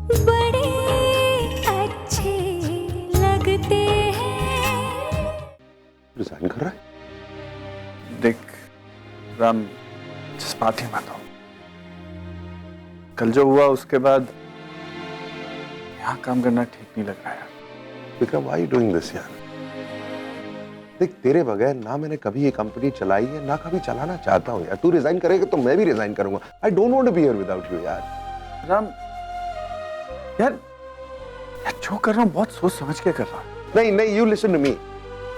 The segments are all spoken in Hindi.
बड़े अच्छे लगते हैं। रिजाइन कर रहा है? देख राम, जज्बाती मत हो। कल जो हुआ उसके बाद यहाँ काम करना ठीक नहीं लग रहा है। Vikram, why you doing this यार? देख, तेरे बगैर ना मैंने कभी ये कंपनी चलाई है ना कभी चलाना चाहता हूँ यार। तू रिजाइन करेगा तो मैं भी रिजाइन करूंगा। I don't want to be here without you यार। राम यार, जो कर रहा हूँ बहुत सोच समझ के कर रहा हूँ। नहीं नहीं, you listen to me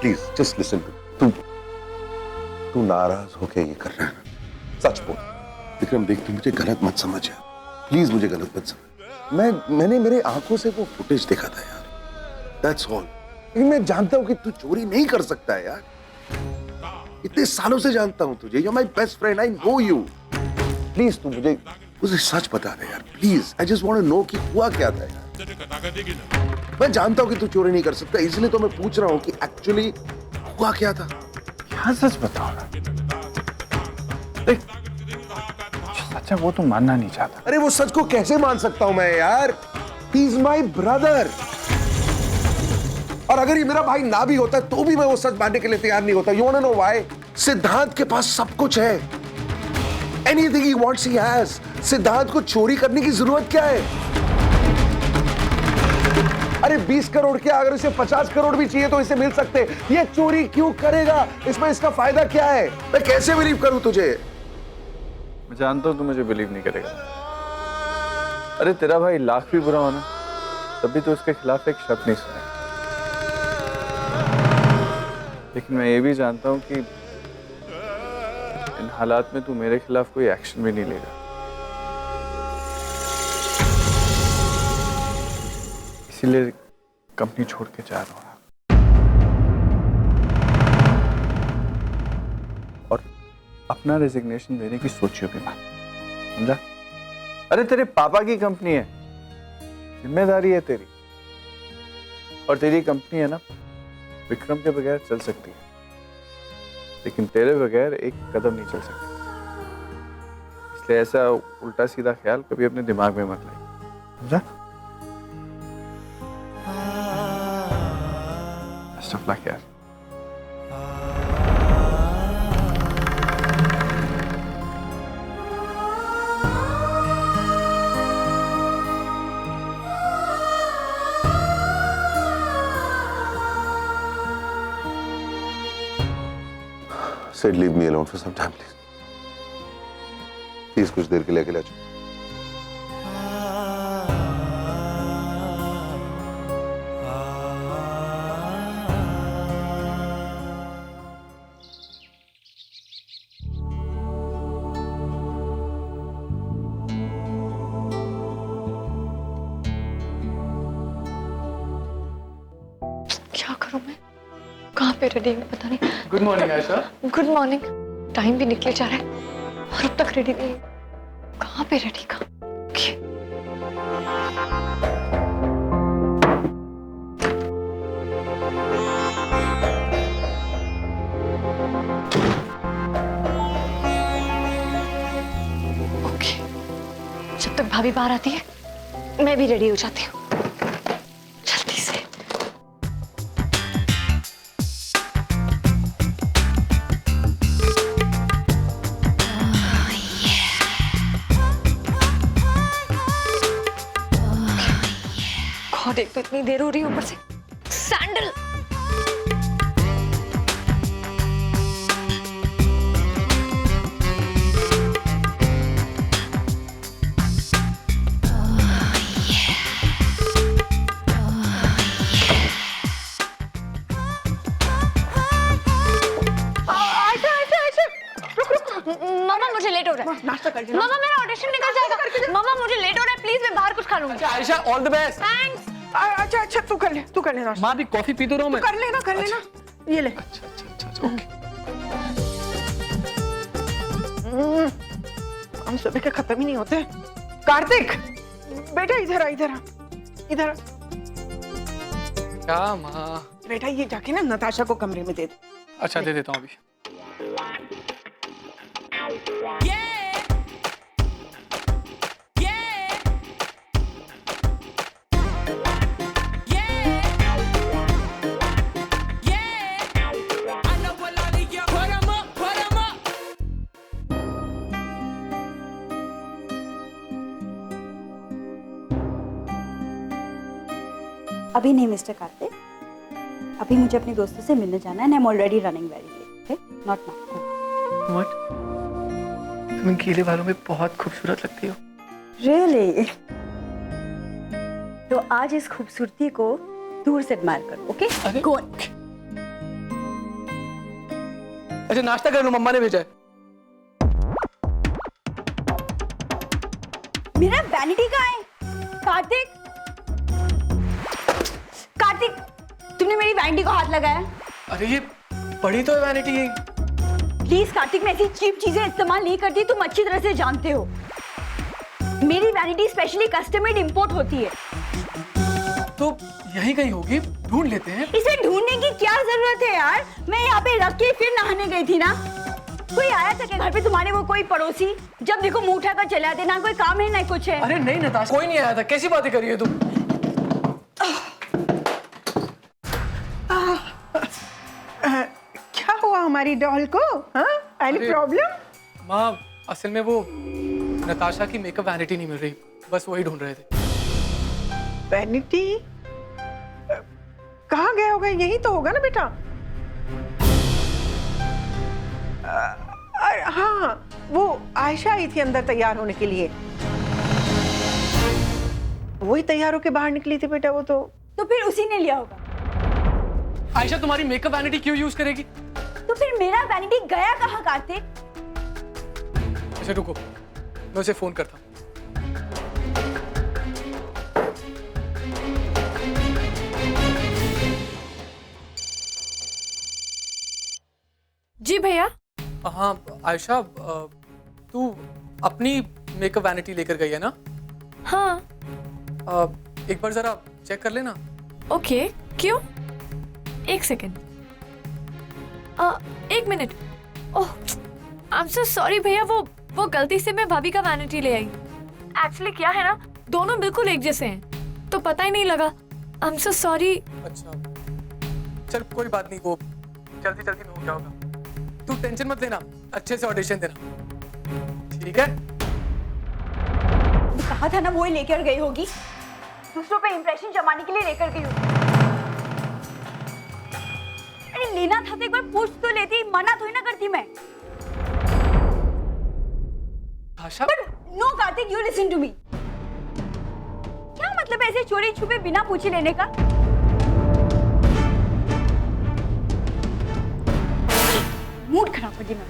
please, just listen to. तू नाराज होके ये कर रहा है ना? सच बोल विक्रम। देख, तू मुझे गलत मत समझ यार, प्लीज मुझे गलत मत समझ। मैंने मेरे आंखों से वो फुटेज देखा था यार, दैट्स ऑल। लेकिन मैं जानता हूं कि तू चोरी नहीं कर सकता है यार। इतने सालों से जानता हूं तुझे, you are my best friend, I know you. Please तू मुझे सच बता दे यार, please. I just want to know कि हुआ क्या था यार। मैं जानता हूं कि तू चोरी नहीं कर सकता, इसलिए तो मैं पूछ रहा हूं कि एक्चुअली हुआ क्या था। क्या सच बताओ ना? देख, सच है वो तो मानना नहीं चाहता। अरे वो सच को कैसे मान सकता हूं मैं यार? He is my brother. और अगर ये मेरा भाई ना भी होता तो भी मैं वो सच मानने के लिए तैयार नहीं होता। You want to know why? Siddhant के पास सब कुछ है। Anything he wants he has. Siddhant को चोरी करने की जरूरत क्या है? अरे 20 करोड़ क्या, अगर इसे 50 करोड़ भी चाहिए तो इसे मिल सकते। ये चोरी क्यों करेगा? इसमें इसका फायदा क्या है? मैं कैसे बिलीव करूं तुझे? मैं जानता हूं तू मुझे बिलीव नहीं करेगा। अरे तेरा भाई लाख भी बुरा होना तभी तो उसके खिलाफ एक शब्द नहीं सुना। लेकिन मैं ये भी जानता हूं कि इन हालात में तू मेरे खिलाफ कोई एक्शन भी नहीं लेगा। इसीलिए कंपनी छोड़ के जा रहा हूं और अपना रेजिग्नेशन देने की सोचियो भी मत, समझा? अरे तेरे पापा की कंपनी है, जिम्मेदारी है तेरी। और तेरी कंपनी है ना, विक्रम के बगैर चल सकती है, लेकिन तेरे बगैर एक कदम नहीं चल सकती। इसलिए ऐसा उल्टा सीधा ख्याल कभी अपने दिमाग में मत लाई, समझा? बेस्ट ऑफ लक यार। Said leave me alone for some time, please. Please कुछ देर के लिए अकेला छोड़। क्या करूं मैं? कहाँ पे रेडी हूँ पता नहीं। Good morning Ayesha. Good morning. Time भी निकले जा रहा है और अब तक रेडी नहीं। कहाँ पे रेडी? कहाँ? ओके, जब तक भाभी बाहर आती है मैं भी रेडी हो जाती हूँ जल्दी से। देख तो इतनी देर हो रही है, ऊपर से सैंडल। मामा मुझे लेट हो रहा है। नाश्ता कर मामा मेरा ऑडिशन निकल जाएगा। मामा मुझे लेट हो रहा है, प्लीज मैं बाहर कुछ खा लूंगी। अच्छा Ayesha, all the best. Thanks. अच्छा अच्छा, तू कर ले नाश्ता। माँ भी कॉफी पी तो रहा हूँ मैं। कर लेना ये ले। अच्छा ओके। हम सुबह के खत्म ही नहीं होते। कार्तिक बेटा इधर आ। क्या माँ? बेटा ये जाके ना नताशा को कमरे में दे दे। अच्छा दे देता हूँ अभी। अभी नहीं मिस्टर कार्तिक, अभी मुझे अपने दोस्तों से मिलने जाना है। I am already running very late, okay? Not now. What? तुम इन गीले बालों में बहुत खूबसूरत लगती हो। रियली? तो आज इस खूबसूरती को दूर से एडमायर करो, ओके? अरे गो। अच्छा नाश्ता कर लो, मम्मा ने भेजा है। मेरा वैनिटी कहाँ है? कार्तिक, कार्तिक, तुमने मेरी वैनिटी को हाथ लगाया? अरे ये बड़ी तो है वैनिटी ये। प्लीज कार्तिक, मैं ऐसी चीप चीजें इस्तेमाल नहीं करती, तुम अच्छी तरह से जानते हो। मेरी vanity specially custom made import होती है। तो यहीं कहीं होगी, ढूंढ लेते हैं। इसे ढूंढने की क्या जरूरत है यार? मैं यहाँ पे रख के फिर नहाने गई थी ना। कोई आया था क्या घर पे तुम्हारे? वो कोई पड़ोसी? जब देखो मुंह उठाकर चले आते, ना कोई काम है ना कुछ है। अरे नहीं नताशा, कोई नहीं आया था। कैसी बातें कर रही है तुम? क्या हुआ हमारी डॉल को? हाँ, एनी अरे- प्रॉब्लम? माँ असल में वो नताशा की मेकअप वैनिटी नहीं मिल रही, बस वही ढूंढ रहे थे। वैनिटी कहाँ गया होगा? यही तो होगा ना बेटा। हाँ, वो आयशा आई थी अंदर तैयार होने के लिए। वही तैयार होके बाहर निकली थी बेटा वो तो फिर उसी ने लिया होगा। आयशा तुम्हारी मेकअप वैनिटी क्यों यूज करेगी? तो फिर मेरा वैनिटी गया कहाँ कार्तिक? अच्छा रुको, मैं उसे फोन करता हूँ। जी भैया। हाँ आयशा, तू अपनी मेकअप वैनिटी लेकर गई है ना? हाँ। एक बार जरा चेक कर लेना। ओके, क्यों? एक सेकेंड, एक minute. Oh, I am so sorry भैया, वो गलती से मैं भाभी का वैनिटी ले आई। एक्चुअली क्या है ना, दोनों बिल्कुल एक जैसे हैं, तो पता ही नहीं लगा। I am so sorry. अच्छा चल कोई बात नहीं, वो जल्दी जल्दी में हो गया होगा। तू टेंशन मत लेना, अच्छे से ऑडिशन देना, ठीक है? कहा था ना वो ही लेकर गई होगी, दूसरों पे इंप्रेशन जमाने के लिए लेकर गई होगी। अरे लेना था तो एक बार पूछ तो लेती, मना थोड़ी ना करती मैं। Asha, no Kartik, you listen to me. क्या मतलब ऐसे चोरी छुपे बिना पूछे लेने का? मूड खराब कर दी मैं।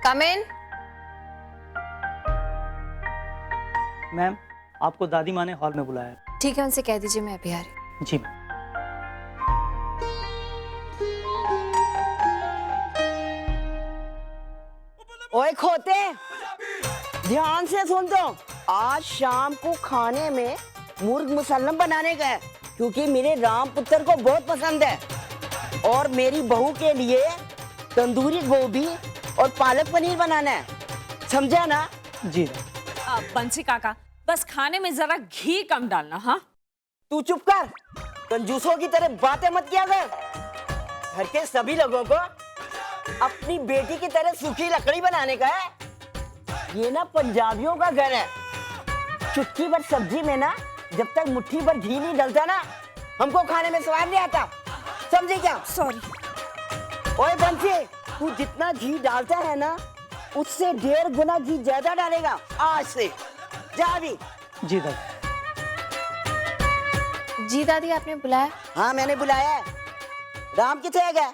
कम इन। मैम, आपको दादी माँ ने हॉल में बुलाया है। ठीक है, उनसे कह दीजिए मैं अभी आ रही। जी मैम। ओए खोते, ध्यान से सुन तो। आज शाम को खाने में मुर्ग मुसल्लम बनाने का है, क्योंकि मेरे राम पुत्र को बहुत पसंद है। और मेरी बहू के लिए तंदूरी गोभी और पालक पनीर बनाना है, समझा ना? जी। बंसी काका, बस खाने में जरा घी कम डालना। हाँ, तू चुप कर, कंजूसों की तरह बातें मत किया कर। घर के सभी लोगों को अपनी बेटी की तरह सूखी लकड़ी बनाने का है। ये ना पंजाबियों का घर है। चुटकी भर सब्जी में ना जब तक मुट्ठी भर घी नहीं डलता ना, हमको खाने में स्वाद नहीं आता, समझे क्या? सॉरी। ओए बंसी, तू जितना घी डालता है ना, उससे 1.5 गुना घी ज्यादा डालेगा आज से। जा भी। जी दादी। जी दादी, आपने बुलाया? हाँ मैंने बुलाया है। राम किथे गया?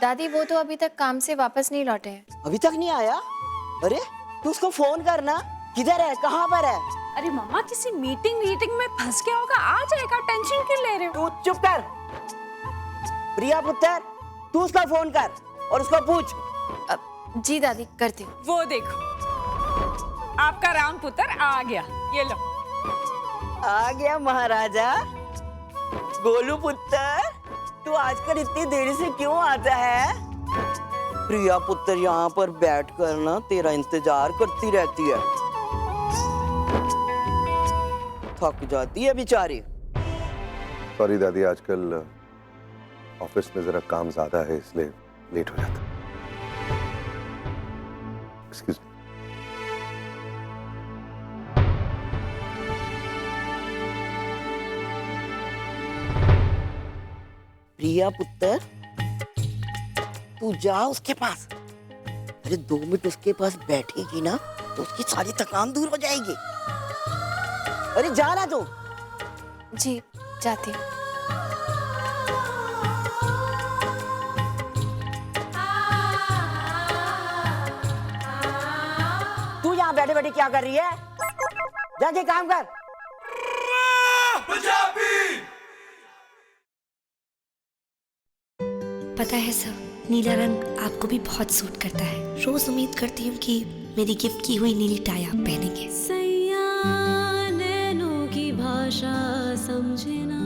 दादी वो तो अभी तक काम से वापस नहीं लौटे हैं। अभी तक नहीं आया? अरे तू उसको फोन करना, किधर है, कहाँ पर है? अरे मम्मा, किसी मीटिंग में फंस गया होगा, आ जाएगा, टेंशन क्यों ले रहे हो? तू चुप कर। प्रिया पुत्र, तू उसका फोन कर और उसको पूछ। जी दादी, करती हूँ। वो देखो, आपका राम पुत्र आ गया। ये लो। आ गया महाराजा। गोलू पुत्र, तू आजकल इतनी देरी से क्यों आता है? प्रिया पुत्र यहाँ पर बैठ कर ना तेरा इंतजार करती रहती है। थक जाती है बेचारी। सॉरी दादी, आजकल ऑफिस में जरा काम ज्यादा है इसलिए लेट हो जाता। Excuse me. प्रिया पुत्र, तू जा उसके पास। अरे 2 मिनट उसके पास बैठेगी ना तो उसकी सारी थकान दूर हो जाएगी। अरे जा ना तू। जी जाती हूँ। तू यहाँ बैठे बैठे क्या कर रही है? जाके काम कर। पता है सर, नीला रंग आपको भी बहुत सूट करता है। रोज उम्मीद करती हूँ कि मेरी गिफ्ट की हुई नीली टाई आप पहनेंगे। नैनों की भाषा समझना,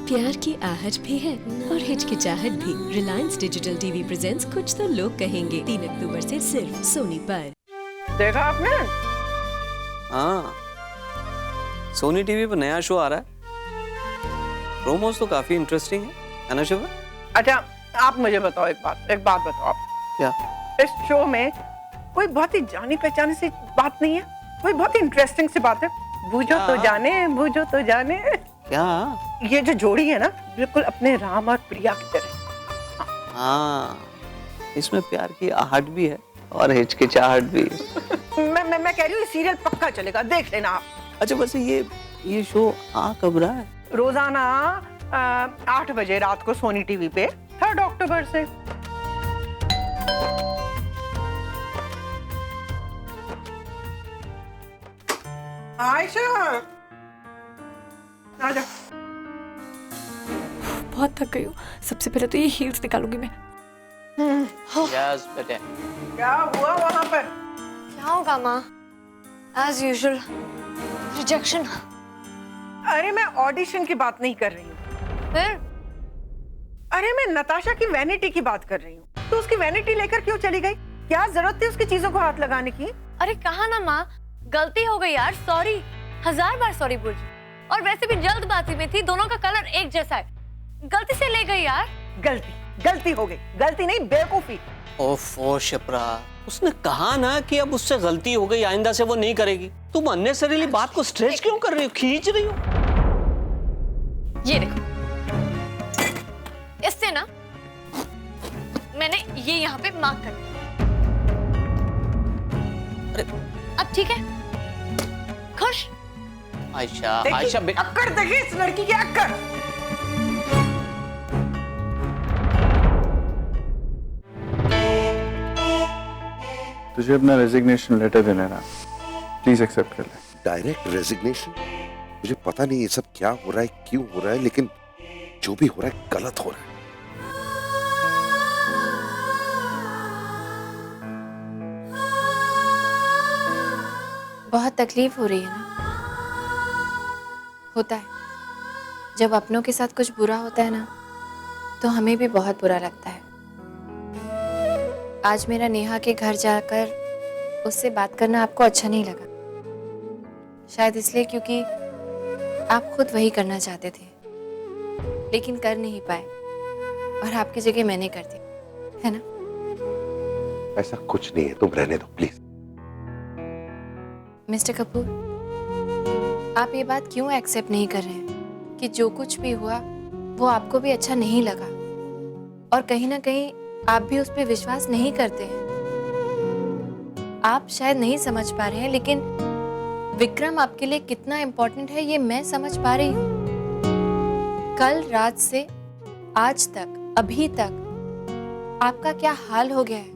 प्यार की आहट भी है और हिचकिचाहट भी। रिलायंस डिजिटल टीवी प्रेजेंट्स कुछ तो लोग कहेंगे 3 अक्टूबर से सिर्फ सोनी पर। देखा आपने? हाँ, सोनी टीवी पर नया शो आ रहा है। प्रोमोस तो काफी इंटरेस्टिंग है ना शिवा? अच्छा आप मुझे बताओ एक बात बताओ आप। क्या? इस शो में कोई बहुत ही जानी पहचानी सी बात नहीं है? कोई बहुत ही इंटरेस्टिंग सी बात है? बूझो तो जाने। क्या? ये जो जोड़ी है ना, बिल्कुल अपने राम और प्रिया की तरह। हाँ, इसमें प्यार की आहट भी है और हिचकिचाहट भी। मैं कह रही हूँ सीरियल पक्का चलेगा, देख लेना आप। अच्छा वैसे ये शो आ कब रहा है? रोजाना 8 बजे रात को सोनी टीवी पे 3 अक्टूबर से। आयशा आजा। बहुत थक गई हूँ। सबसे पहले तो ये हील्स निकालूंगी मैं। यस बेटे। क्या हुआ वहाँ पर? क्या होगा माँ? As usual rejection. अरे मैं ऑडिशन की बात नहीं कर रही हूँ। फिर? अरे मैं नताशा की वैनिटी की बात कर रही हूँ। तो उसकी वैनिटी लेकर क्यों चली गई? क्या जरूरत थी उसकी चीजों को हाथ लगाने की? अरे कहा ना माँ, गलती हो गई यार, सॉरी। 1000 बार सॉरी बोल। और वैसे भी जल्दबाजी में थी, दोनों का कलर एक जैसा है, गलती से ले गई यार। गलती हो गई। गलती नहीं, बेवकूफी। ओफो शिप्रा, उसने कहा ना कि अब उससे गलती हो गई, आइंदा से वो नहीं करेगी। तुम अननेसेसरीली बात को स्ट्रेच क्यों कर रही हो, खींच रही हो? ये देखो, इससे ना मैंने ये यहाँ पे मार्क कर दिया। अब ठीक है? खुश? आयशा अक्कड़ देखिए इस लड़की की अक्कड़। तुझे अपना रेजिग्नेशन लेटर देना ना, प्लीज एक्सेप्ट कर ले। Direct resignation? मुझे पता नहीं ये सब क्या हो रहा है, क्यों हो रहा है, लेकिन जो भी हो रहा है गलत हो रहा है। बहुत तकलीफ हो रही है ना? होता है, जब अपनों के साथ कुछ बुरा होता है ना तो हमें भी बहुत बुरा लगता है। आज मेरा नेहा के घर जाकर उससे बात करना आपको अच्छा नहीं लगा, शायद इसलिए क्योंकि आप खुद वही करना चाहते थे लेकिन कर नहीं पाए और आपकी जगह मैंने कर दी, है ना? ऐसा कुछ नहीं है, तुम रहने दो प्लीज। मिस्टर कपूर, आप ये बात क्यों एक्सेप्ट नहीं कर रहे हैं कि जो कुछ भी हुआ वो आपको भी अच्छा नहीं लगा और कहीं ना कहीं आप भी उस पर विश्वास नहीं करते हैं। आप शायद नहीं समझ पा रहे हैं लेकिन विक्रम आपके लिए कितना इम्पोर्टेंट है ये मैं समझ पा रही हूँ। कल रात से आज तक, अभी तक आपका क्या हाल हो गया है,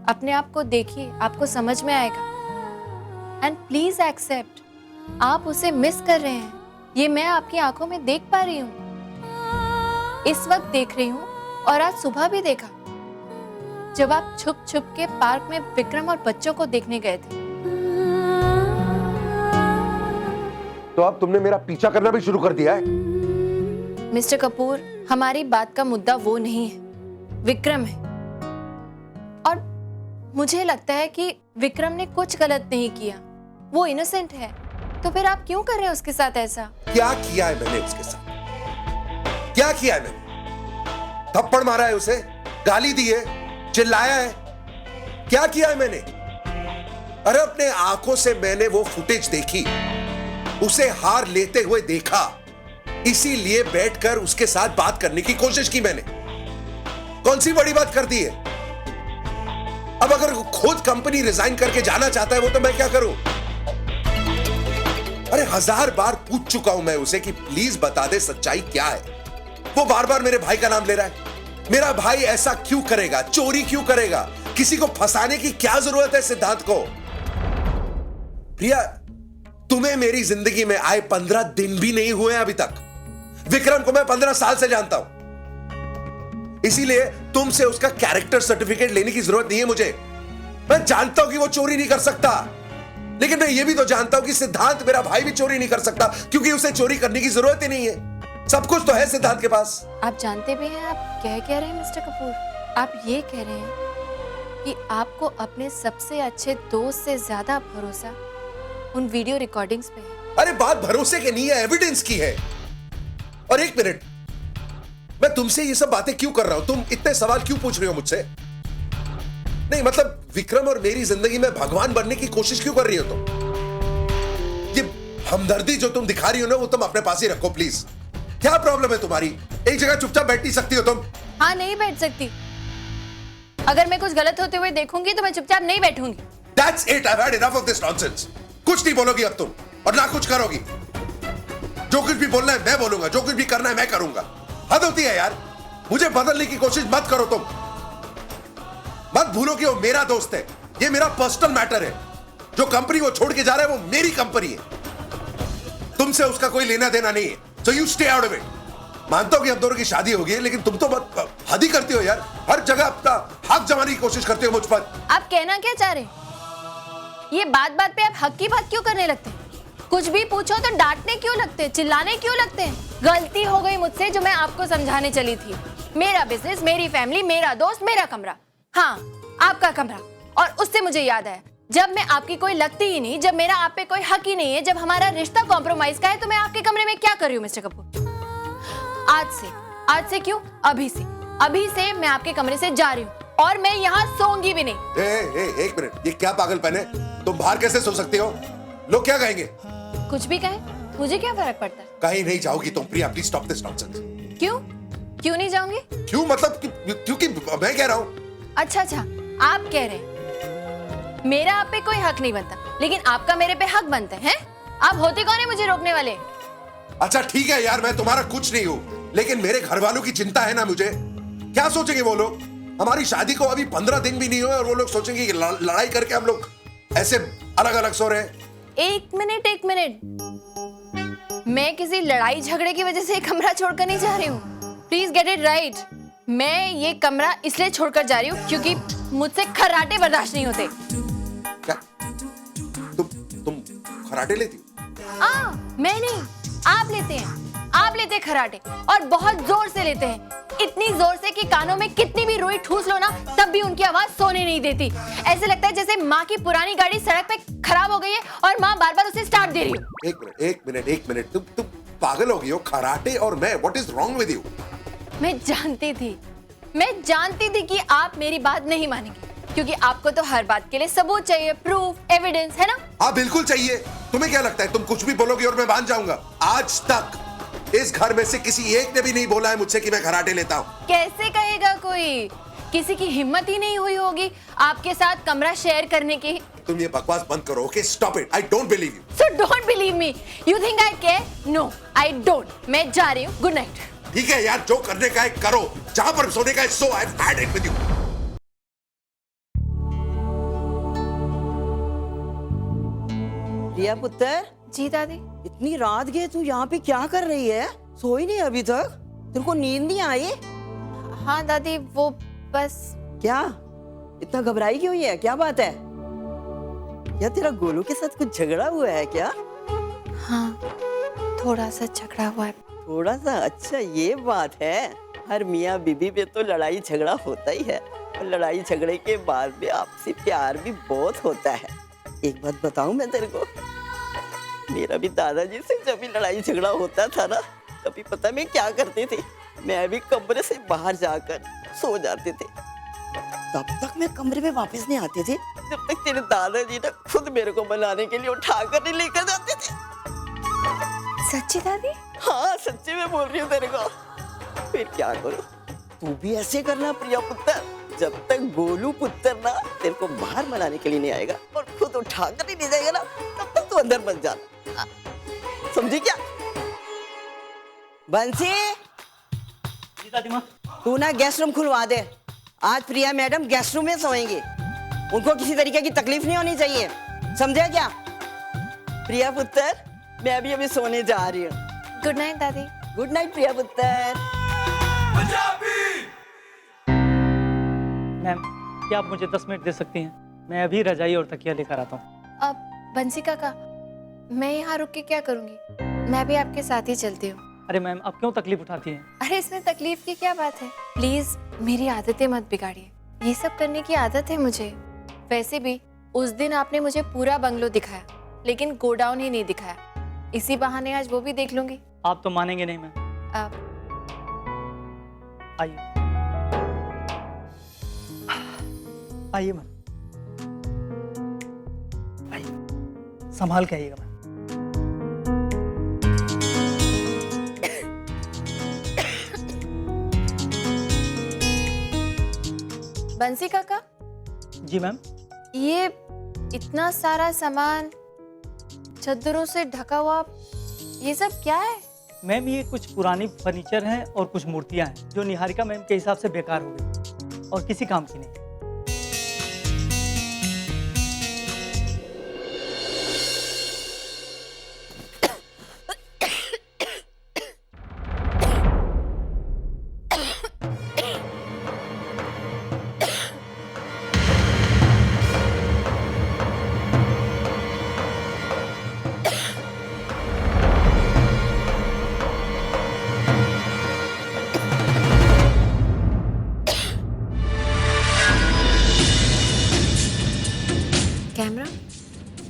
अपने आप को देखिए, आपको समझ में आएगा। एंड प्लीज एक्सेप्ट, आप उसे मिस कर रहे हैं, ये मैं आपकी आंखों में देख पा रही हूँ। इस वक्त देख रही हूँ और आज सुबह भी देखा जब आप छुप छुप के पार्क में विक्रम और बच्चों को देखने गए थे। तो अब तुमने मेरा पीछा करना भी शुरू कर दिया है? मिस्टर कपूर, हमारी बात का मुद्दा वो नहीं है, विक्रम है। और मुझे लगता है कि विक्रम ने कुछ गलत नहीं किया, वो इनोसेंट है। तो फिर आप क्यों कर रहे हैं उसके साथ ऐसा? क्या किया है मैंने उसके साथ? क्या किया है मैंने? थप्पड़ मारा है उसे, गाली दी है, चिल्लाया है? क्या किया है मैंने? अरे अपने आंखों से मैंने वो फुटेज देखी, उसे हार लेते हुए देखा, इसीलिए बैठकर उसके साथ बात करने की कोशिश की मैंने। कौन सी बड़ी बात कर दी है? अब अगर खुद कंपनी रिजाइन करके जाना चाहता है वो, तो मैं क्या करूं? अरे 1000 बार पूछ चुका हूं मैं उसे कि प्लीज बता दे सच्चाई क्या है। वो बार बार मेरे भाई का नाम ले रहा है। मेरा भाई ऐसा क्यों करेगा? चोरी क्यों करेगा? किसी को फंसाने की क्या जरूरत है सिद्धांत को? प्रिया, तुम्हें मेरी जिंदगी में आए 15 दिन भी नहीं हुए अभी तक। विक्रम को मैं 15 साल से जानता हूं, इसीलिए तुमसे उसका कैरेक्टर सर्टिफिकेट लेने की जरूरत नहीं है मुझे। मैं जानता हूं कि वो चोरी नहीं कर सकता, लेकिन मैं ये भी तो जानता हूं कि सिद्धांत मेरा भाई भी चोरी नहीं कर सकता, क्योंकि उसे चोरी करने की जरूरत ही नहीं है। सब कुछ तो है सिद्धांत के पास। आप जानते भी हैं आप कह रहे हैं मिस्टर कपूर? आप ये कह रहे हैं कि आपको अपने सबसे अच्छे दोस्त से ज्यादा भरोसा उन वीडियो रिकॉर्डिंग्स पे है। अरे बात भरोसे की नहीं है, एविडेंस की है। और एक मिनट, मैं तुमसे ये सब बातें क्यों कर रहा हूं? तुम इतने सवाल क्यों पूछ रहे हो मुझसे? नहीं मतलब विक्रम और मेरी जिंदगी में भगवान बनने की कोशिश क्यों कर रही हो तुम? ये हमदर्दी जो तुम दिखा रही हो ना, वो तुम अपने पास ही रखो प्लीज। क्या प्रॉब्लम है तुम्हारी? एक जगह चुपचाप बैठ नहीं सकती हो तुम? हाँ, नहीं बैठ सकती। अगर मैं कुछ गलत होते हुए देखूंगी तो मैं चुपचाप नहीं बैठूंगी। That's it, I've had enough of this nonsense. कुछ नहीं बोलोगी अब तुम, और ना कुछ करोगी। जो कुछ भी बोलना है मैं बोलूंगा, जो कुछ भी करना है मैं करूंगा। हद होती है यार, मुझे बदलने की कोशिश मत करो तुम। मत भूलो कि वो मेरा दोस्त है, ये मेरा पर्सनल मैटर है। जो कंपनी वो छोड़ के जा रहा है वो मेरी कंपनी है, तुमसे उसका कोई लेना देना नहीं है। So you stay out of it. मानता हूं कि हम दोनों की शादी होगी, लेकिन तुम तो हद ही करती हो यार। हर जगह अपना हक जमाने की कोशिश करते हो मुझ पर। आप कहना क्या चाह रहे हैं? ये बात बात पे आप हक की बात क्यों करने लगते हैं? कुछ भी पूछो तो डांटने क्यों लगते हैं, चिल्लाने क्यों लगते हैं? गलती हो गई मुझसे जो मैं आपको समझाने चली थी। मेरा बिजनेस, मेरी फैमिली, मेरा दोस्त, मेरा कमरा। हाँ, आपका कमरा। और उससे मुझे याद आया, जब मैं आपकी कोई लगती ही नहीं, जब मेरा आप पे कोई हक ही नहीं है, जब हमारा रिश्ता कॉम्प्रोमाइज का है, तो मैं आपके कमरे में क्या कर रही हूँ मिस्टर कपूर? आज से क्यों? अभी से मैं आपके कमरे से जा रही हूँ, और मैं यहाँ सोऊंगी भी नहीं। एक मिनट, ये क्या पागलपन है? तुम बाहर कैसे सो सकती हो? लोग क्या कहेंगे? कुछ भी कहें, मुझे क्या फर्क पड़ता है? कहीं नहीं जाओगी तुम प्रिया, प्लीज स्टॉप दिस नॉनसेंस। क्यों नहीं जाऊंगी? क्यों मतलब? क्योंकि मैं कह रहा हूँ। अच्छा, आप कह रहे हैं मेरा आप पे कोई हक नहीं बनता, लेकिन आपका मेरे पे हक बनता है? आप होते कौन है मुझे रोकने वाले? अच्छा ठीक है यार, मैं तुम्हारा कुछ नहीं हूँ, लेकिन मेरे घर वालों की चिंता है ना मुझे। क्या सोचेंगे वो लोग? हमारी शादी को अभी 15 दिन भी नहीं हुए और वो लोग सोचेंगे कि लड़ाई करके हम लोग ऐसे अलग अलग सो रहे हैं। एक मिनट, मैं किसी लड़ाई झगड़े की वजह से कमरा छोड़कर नहीं जा रही हूँ। Please get it right. मैं ये कमरा इसलिए छोड़कर जा रही हूँ क्योंकि मुझसे खर्राटे बर्दाश्त नहीं होते। क्या? तुम खर्राटे लेती हो? मैं नहीं, आप लेते हैं। आप लेते खर्राटे, और बहुत जोर से लेते हैं। इतनी जोर से कि कानों में कितनी भी रुई ठूस लो ना, तब भी उनकी आवाज सोने नहीं देती। ऐसे लगता है जैसे माँ की पुरानी गाड़ी सड़क पे खराब हो गई है और माँ बार बार उसे स्टार्ट दे रही हो। एक मिनट, तुम पागल हो गई हो? खर्राटे और मैं, what is wrong with you? मैं जानती थी कि आप मेरी बात नहीं मानेंगे, क्योंकि आपको तो हर बात के लिए सबूत चाहिए, प्रूफ, एविडेंस, है ना? हाँ बिल्कुल चाहिए। तुम्हें क्या लगता है तुम कुछ भी बोलोगी और मैं मान जाऊंगा? आज तक इस घर में से किसी एक ने भी नहीं बोला है मुझसे कि मैं खर्राटे लेता हूँ। कैसे कहेगा कोई? किसी की हिम्मत ही नहीं हुई होगी आपके साथ कमरा शेयर करने की। तुम ये बकवास बंद करो, okay? Stop it, I don't believe you. So don't believe me, you think I care? No, I don't. मैं जा रही हूँ, गुड नाइट। ठीक है यार, जो करने का है करो, जहां पर सोने का है सो। I have had it with you. Riya पुत्र। जी दादी। इतनी रात गए तू यहाँ पे क्या कर रही है? सोई नहीं अभी तक? तेरे को नींद नहीं आई? हाँ दादी, वो बस। क्या इतना घबराई क्यों है? क्या बात है? या तेरा गोलू के साथ कुछ झगड़ा हुआ है क्या? हाँ, थोड़ा सा झगड़ा हुआ है। थोड़ा सा, अच्छा ये बात है। हर मियाँ बीबी में तो लड़ाई झगड़ा होता ही है, और लड़ाई झगड़े के बाद में आपसी प्यार भी बहुत होता है। एक बात बताऊं मैं तेरे को, मेरा भी दादाजी से जब भी लड़ाई झगड़ा होता था ना, तभी पता मैं क्या करती थी, मैं भी कमरे से बाहर जाकर सो जाते थे। तब तक मैं कमरे में वापस नहीं आती थी जब तक तेरे दादाजी ना खुद मेरे को मनाने के लिए उठाकर नहीं लेकर जाते थे। सच्ची दादी? हाँ सच्ची में बोल रही हूँ तेरे को। फिर क्या करूँ, तू भी ऐसे करना प्रिया पुत्र, जब तक गोलू पुत्र ना तेरे को बाहर मनाने के लिए नहीं आएगा और खुद उठाकर ही नहीं जाएगा ना, तब तक तू अंदर मत जाना, समझी क्या? बंसी, जी दादी माँ। तू ना गेस्ट रूम खुलवा दे। आज प्रिया मैडम गेस्ट रूम में सोएंगी, उनको किसी तरीके की तकलीफ नहीं होनी चाहिए, समझे क्या? प्रिया पुत्र, मैं भी अभी सोने जा रही हूँ। गुड नाइट दादी। गुड नाइट प्रिया पुत्र। मैम, क्या आप मुझे 10 मिनट दे सकती हैं? मैं अभी रजाई और तकिया लेकर आता हूँ। अब बंसी काका, मैं यहाँ रुक के क्या करूँगी? मैं भी आपके साथ ही चलती हूँ। अरे मैम, आप क्यों तकलीफ उठाती हैं? अरे इसमें तकलीफ की क्या बात है? प्लीज मेरी आदतें मत बिगाड़िए, ये सब करने की आदत है मुझे। वैसे भी उस दिन आपने मुझे पूरा बंगलो दिखाया, लेकिन गोडाउन ही नहीं दिखाया। इसी बहाने आज वो भी देख लूंगी। आप तो मानेंगे नहीं मैम। आप आइए, आइए मैम, आइए, संभाल के आइएगा मैम। बंसी काका। जी मैम। ये इतना सारा सामान चद्दरों से ढका हुआ, ये सब क्या है? मैम, ये कुछ पुरानी फर्नीचर हैं और कुछ मूर्तियां हैं जो निहारिका मैम के हिसाब से बेकार हो गई और किसी काम की नहीं। कैमरा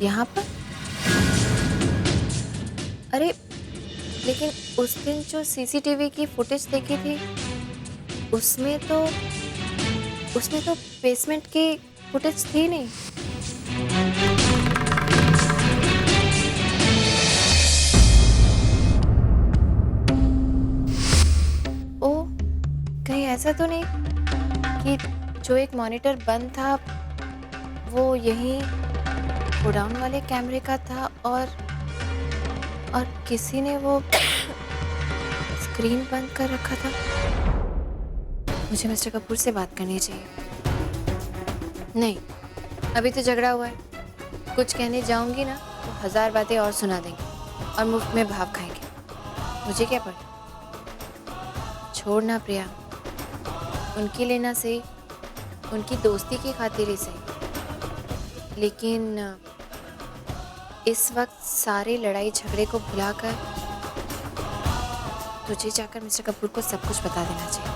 यहाँ पर? अरे लेकिन उस दिन जो सीसीटीवी की फुटेज देखी थी, उसमें तो बेसमेंट की फुटेज थी नहीं। ओ, कहीं ऐसा तो नहीं कि जो एक मॉनिटर बंद था वो यही गोडाउन वाले कैमरे का था और किसी ने वो स्क्रीन बंद कर रखा था? मुझे मिस्टर कपूर से बात करनी चाहिए। नहीं, अभी तो झगड़ा हुआ है, कुछ कहने जाऊंगी ना तो 1000 बातें और सुना देंगे और मुफ्त में भाव खाएंगे। मुझे क्या पड़ा? छोड़ना प्रिया, उनकी लेना सही, उनकी दोस्ती की खातिर ही सही, लेकिन इस वक्त सारे लड़ाई झगड़े को भुलाकर तुझे जाकर मिस्टर कपूर को सब कुछ बता देना चाहिए।